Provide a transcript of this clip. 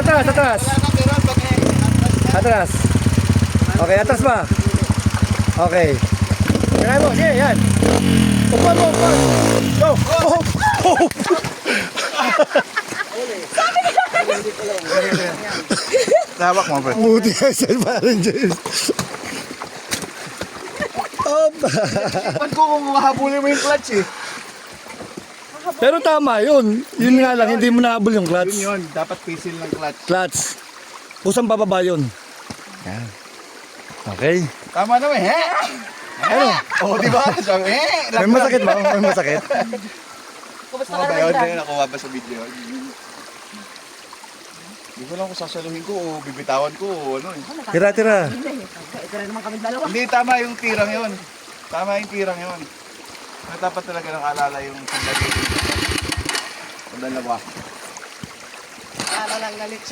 atras, atras. Atras. Okay, atras ba? Okay. Kaya mo, sige, yan. Upo mo, upo. Go. Oh, oh. Hawak mo, bro. Buti ka sa parang James. Opa. Ba't ko kung mahabulin mo yung clutch eh? Pero tama yun. Yun nga lang, hindi mo nahabol yung clutch. Yun, dapat pisil ng clutch. Clutch. Kusang bababa yun. Yan. Okay. Tama naman, he? Ano? Oo, di ba? Sabi, May masakit ba? May masakit? Kumusta Ano ka ba naman yun? dyan? Nakuha ba sa video? Hindi ko lang kung sasaluhin ko o bibitawan ko o ano eh. Tira, tira. Ito na naman kami dalawa. Hindi, tama yung tirang yun. Tama yung tirang yun. Dapat talaga nakaalala yung sandali. Sandali ba? Para lang galit